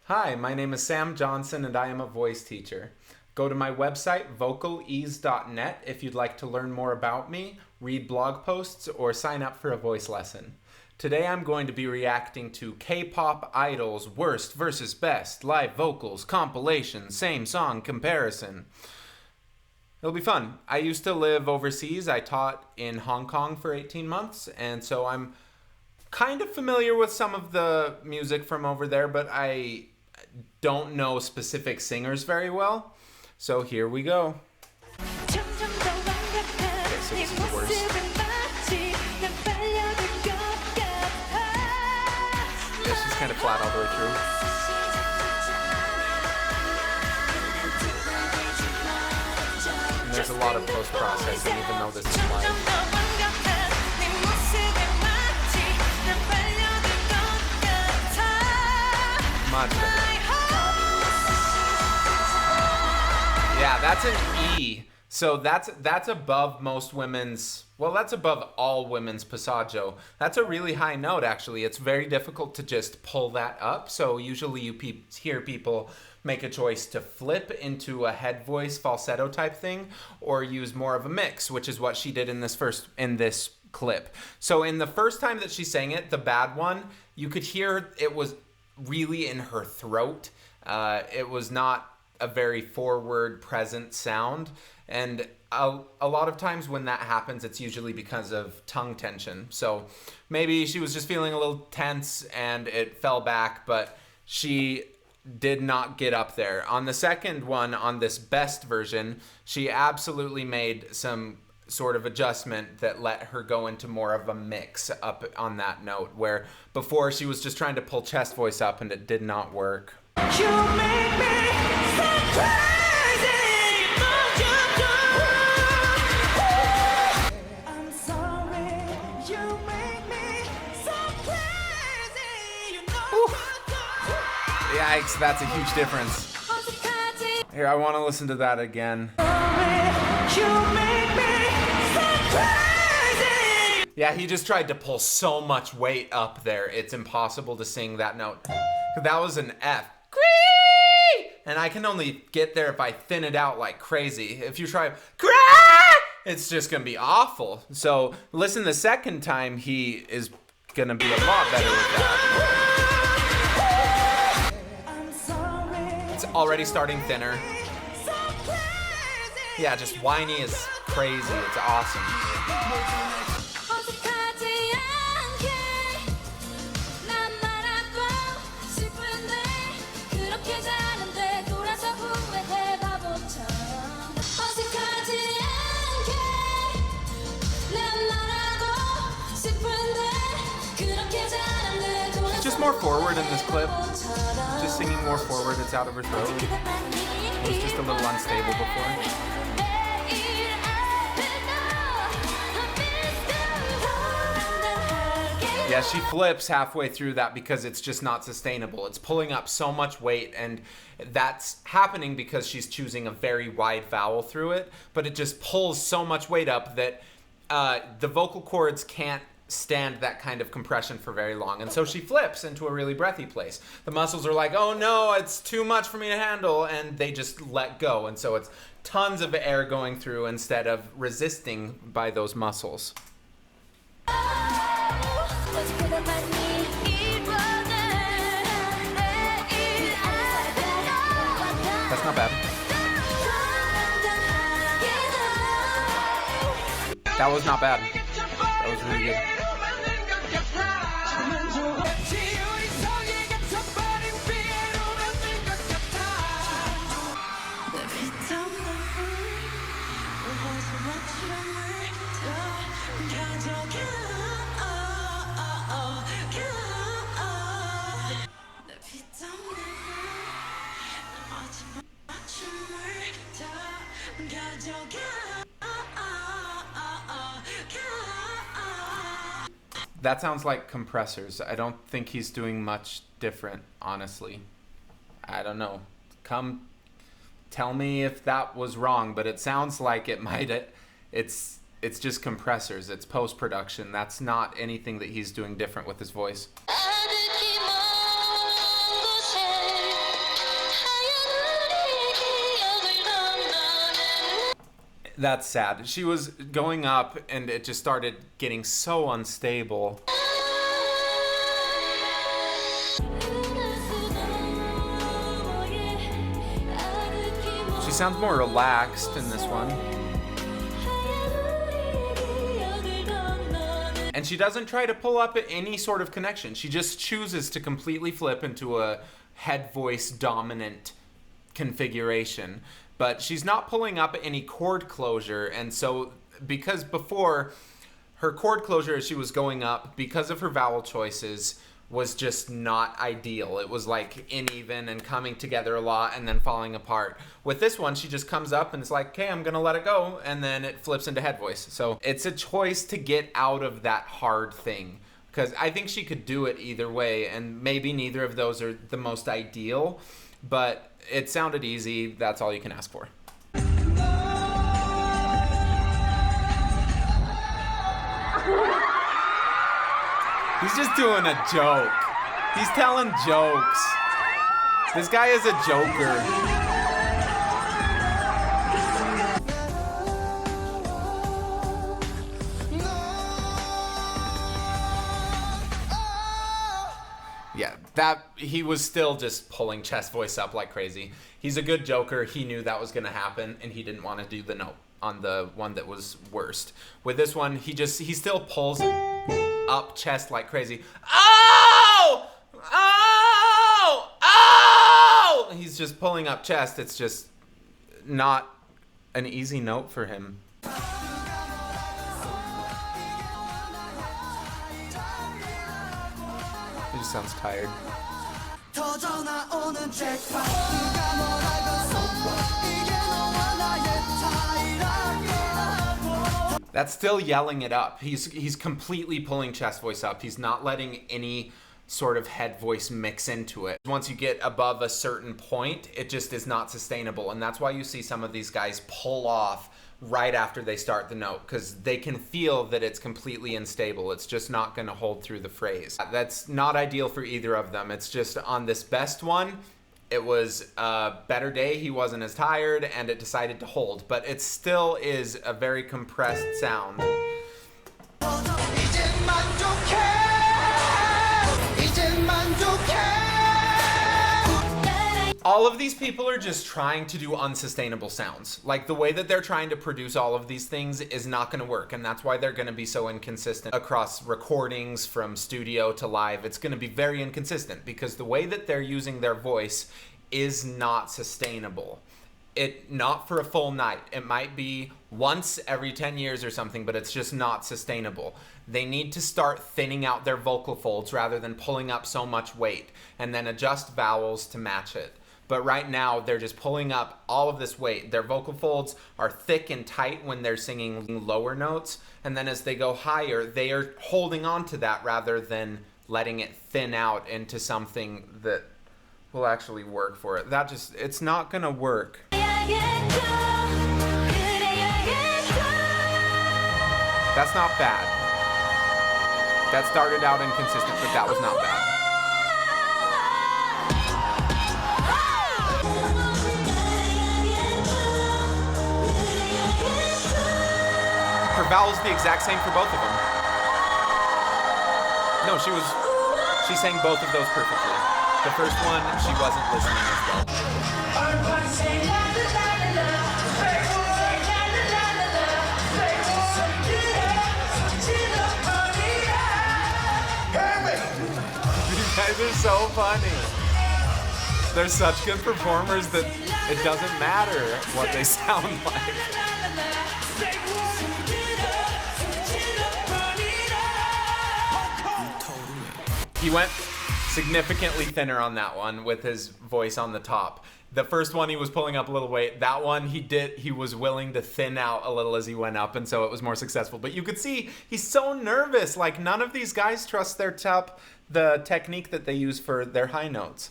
Hi, my name is Sam Johnson and I am a voice teacher. Go to my website, vocalease.net, if you'd like to learn more about me, read blog posts, or sign up for a voice lesson. Today I'm going to be reacting to K-pop idols worst versus best, live vocals, compilation, same song comparison. It'll be fun. I used to live overseas. I taught in Hong Kong for 18 months, and so I'm kind of familiar with some of the music from over there, but I don't know specific singers very well. So here we go. Okay, so this is the worst. Yeah, she's kind of flat all the way through. And there's a lot of post-processing, even though this is live. Much better. Yeah, that's an E. So that's above most women's, well, that's above all women's passaggio. That's a really high note, actually. It's very difficult to just pull that up. So usually you hear people make a choice to flip into a head voice falsetto type thing, or use more of a mix, which is what she did in this clip. So in the first time that she sang it, the bad one, you could hear it was really in her throat. It was not a very forward present sound, and a lot of times when that happens, it's usually because of tongue tension. So maybe she was just feeling a little tense and it fell back, but she did not get up there. On the second one, on this best version, she absolutely made some sort of adjustment that let her go into more of a mix up on that note, where before she was just trying to pull chest voice up and it did not work. You make me so crazy. I'm sorry. You make me so crazy. Yikes, that's a huge difference. Here, I want to listen to that again. Yeah, he just tried to pull so much weight up there. It's impossible to sing that note. That was an F. And I can only get there if I thin it out like crazy. If you try, it's just gonna be awful. So listen the second time, he is gonna be a lot better with that. It's already starting thinner. Yeah, just whiny is crazy. It's awesome. Just more forward in this clip. Just singing more forward. It's out of her throat. It was just a little unstable before. Yeah, she flips halfway through that because it's just not sustainable. It's pulling up so much weight, and that's happening because she's choosing a very wide vowel through it, but it just pulls so much weight up that the vocal cords can't stand that kind of compression for very long, and so she flips into a really breathy place. The muscles are like, oh no, it's too much for me to handle, and they just let go, and so it's tons of air going through instead of resisting by those muscles. That's not bad. That was not bad. That was really good. That sounds like compressors. I don't think he's doing much different, honestly. I don't know. Come tell me if that was wrong, but it sounds like it might. It's just compressors. It's post-production. That's not anything that he's doing different with his voice. That's sad. She was going up and it just started getting so unstable. She sounds more relaxed in this one. And she doesn't try to pull up any sort of connection. She just chooses to completely flip into a head voice dominant configuration. But she's not pulling up any chord closure. And so because before her chord closure as she was going up, because of her vowel choices, was just not ideal. It was like uneven and coming together a lot and then falling apart. With this one, she just comes up and it's like, okay, I'm gonna let it go, and then it flips into head voice. So it's a choice to get out of that hard thing, because I think she could do it either way, and maybe neither of those are the most ideal, but it sounded easy. That's all you can ask for. He's just doing a joke. He's telling jokes. This guy is a joker. Yeah, he was still just pulling chest voice up like crazy. He's a good joker. He knew that was gonna happen, and he didn't want to do the note on the one that was worst. With this one, he still pulls up chest like crazy. Oh! Oh! Oh! He's just pulling up chest. It's just not an easy note for him. He just sounds tired. That's still yelling it up. He's completely pulling chest voice up. He's not letting any sort of head voice mix into it. Once you get above a certain point, it just is not sustainable. And that's why you see some of these guys pull off right after they start the note, because they can feel that it's completely unstable. It's just not going to hold through the phrase. That's not ideal for either of them. It's just on this best one, it was a better day. He wasn't as tired and it decided to hold, but it still is a very compressed sound. All of these people are just trying to do unsustainable sounds. Like, the way that they're trying to produce all of these things is not going to work, and that's why they're going to be so inconsistent across recordings from studio to live. It's going to be very inconsistent because the way that they're using their voice is not sustainable. Not for a full night. It might be once every 10 years or something, but it's just not sustainable. They need to start thinning out their vocal folds rather than pulling up so much weight, and then adjust vowels to match it. But right now, they're just pulling up all of this weight. Their vocal folds are thick and tight when they're singing lower notes, and then as they go higher, they are holding on to that rather than letting it thin out into something that will actually work for it. It's not gonna work. That's not bad. That started out inconsistent, but that was not bad. Her vowel's the exact same for both of them. No, she sang both of those perfectly. The first one, she wasn't listening as well. You guys are so funny. They're such good performers that it doesn't matter what they sound like. He went significantly thinner on that one with his voice on the top. The first one he was pulling up a little weight. That one he was willing to thin out a little as he went up, and so it was more successful. But you could see he's so nervous. Like, none of these guys trust the technique that they use for their high notes.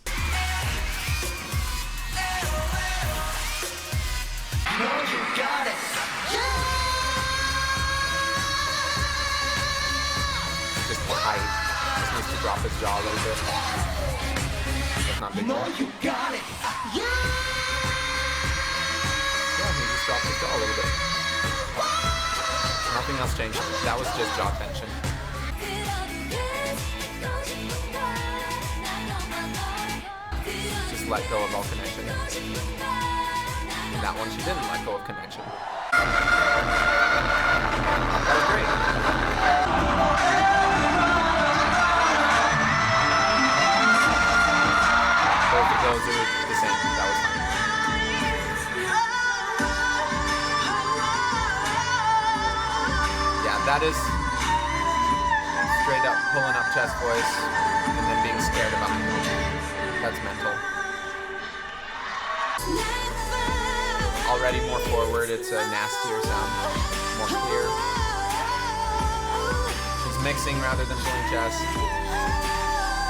Just tight. Needs to drop his jaw a little bit. That's not big enough. You got it. Yeah, he just dropped his jaw a little bit. Nothing else changed. That was just jaw tension. Just let go of all connection. And that one, she didn't let go of connection. That was great. Both of those are the same. That was fine. Yeah, that is straight up pulling up chest voice and then being scared about it. That's mental. Already more forward, it's a nastier sound, more clear. She's mixing rather than pulling chest.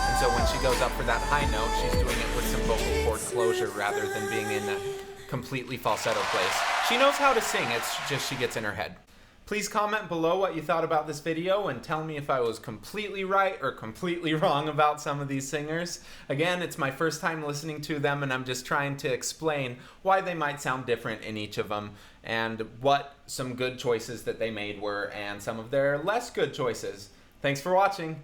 And so when she goes up for that high note, she's doing it with some vocal cord closure rather than being in a completely falsetto place. She knows how to sing, it's just she gets in her head. Please comment below what you thought about this video and tell me if I was completely right or completely wrong about some of these singers. Again, it's my first time listening to them and I'm just trying to explain why they might sound different in each of them and what some good choices that they made were and some of their less good choices. Thanks for watching.